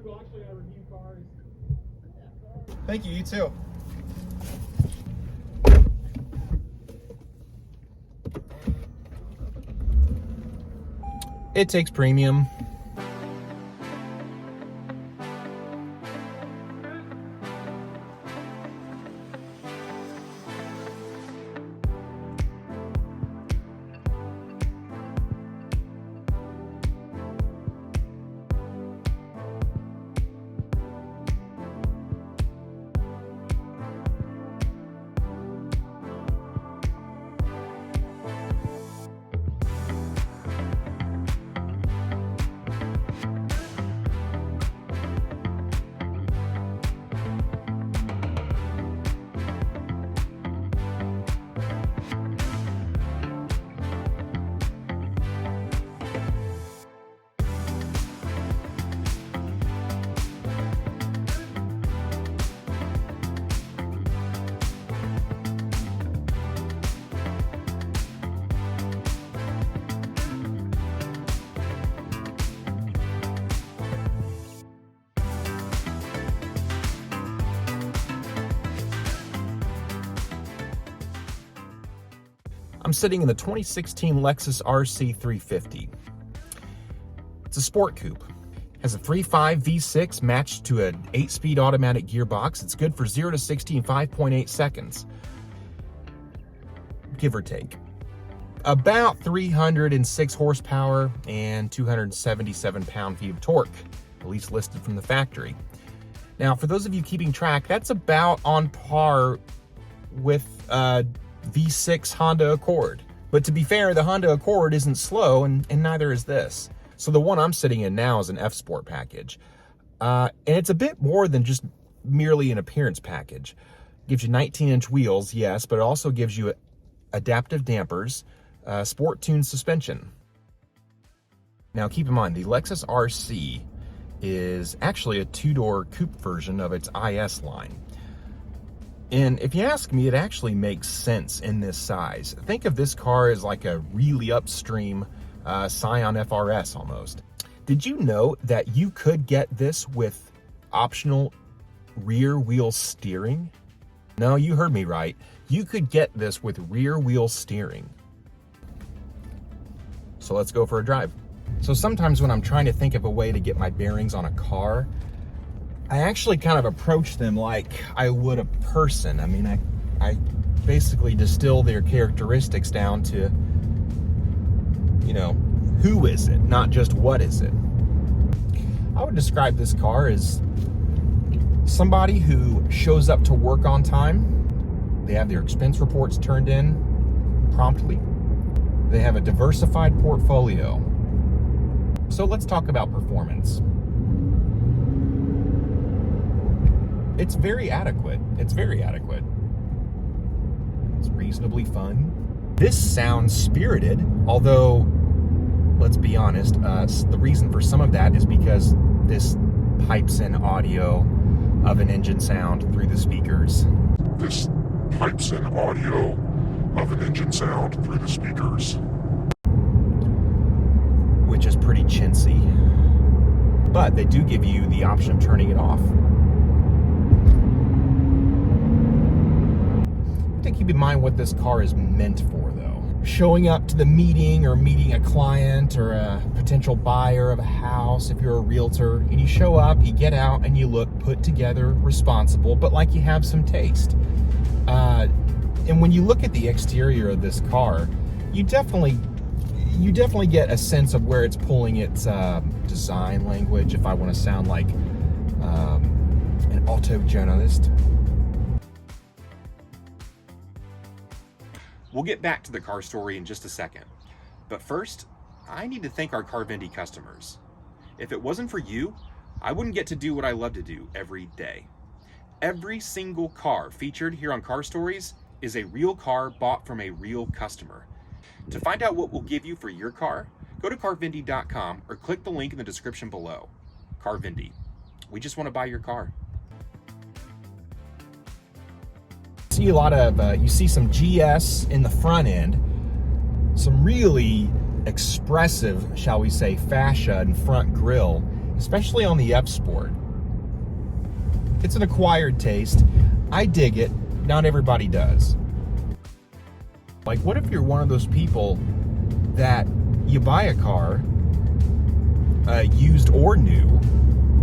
Google actually review cars. Thank you, you too. It takes premium. I'm sitting in the 2016 Lexus RC 350. It's a sport coupe. Has a 3.5 V6 matched to an 8-speed automatic gearbox. It's good for 0 to 60 in 5.8 seconds, give or take. About 306 horsepower and 277 pound-feet of torque, at least listed from the factory. Now, for those of you keeping track, that's about on par with V6 Honda Accord. But to be fair, the Honda Accord isn't slow, and neither is this. So the one I'm sitting in now is an F Sport package. And it's a bit more than just merely an appearance package. Gives you 19-inch wheels, yes, but it also gives you adaptive dampers, sport-tuned suspension. Now keep in mind, the Lexus RC is actually a two-door coupe version of its IS line. And if you ask me, it actually makes sense in this size. Think of this car as like a really upstream Scion FRS almost. Did you know that you could get this with optional rear wheel steering? No, you heard me right. You could get this with rear wheel steering. So let's go for a drive. So sometimes when I'm trying to think of a way to get my bearings on a car, I actually kind of approach them like I would a person. I mean, I basically distill their characteristics down to, you know, who is it, not just what is it. I would describe this car as somebody who shows up to work on time. They have their expense reports turned in promptly. They have a diversified portfolio. So let's talk about performance. It's very adequate. It's very adequate. It's reasonably fun. This sounds spirited, although, let's be honest, the reason for some of that is because this pipes in audio of an engine sound through the speakers. This pipes in audio of an engine sound through the speakers. Which is pretty chintzy. But they do give you the option of turning it off. To keep in mind what this car is meant for, though. Showing up to the meeting or meeting a client or a potential buyer of a house, if you're a realtor, and you show up, you get out, and you look put together, responsible, but like you have some taste. And when you look at the exterior of this car, you definitely get a sense of where it's pulling its design language, if I want to sound like an auto journalist. We'll get back to the car story in just a second. But first, I need to thank our CarVendee customers. If it wasn't for you, I wouldn't get to do what I love to do every day. Every single car featured here on CarStories is a real car bought from a real customer. To find out what we'll give you for your car, go to CarVendee.com or click the link in the description below. CarVendee. We just want to buy your car. See a lot of, you see some GS in the front end, some really expressive, shall we say, fascia and front grille, especially on the F Sport. It's an acquired taste. I dig it. Not everybody does. Like, what if you're one of those people that you buy a car, used or new,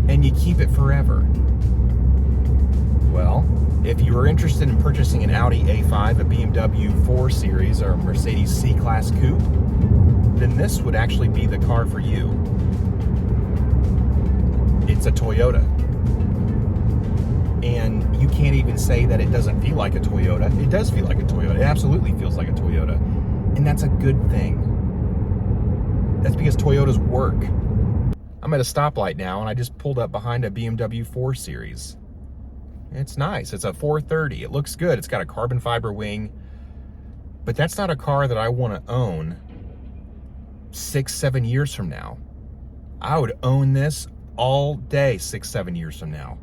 and you keep it forever? Well, if you are interested in purchasing an Audi A5, a BMW 4 Series, or a Mercedes C-Class Coupe, then this would actually be the car for you. It's a Toyota. And you can't even say that it doesn't feel like a Toyota. It does feel like a Toyota. It absolutely feels like a Toyota. And that's a good thing. That's because Toyotas work. I'm at a stoplight now, and I just pulled up behind a BMW 4 Series. It's nice. It's a 430. It looks good. It's got a carbon fiber wing. But that's not a car that I want to own 6-7 years from now. I would own this all day 6-7 years from now.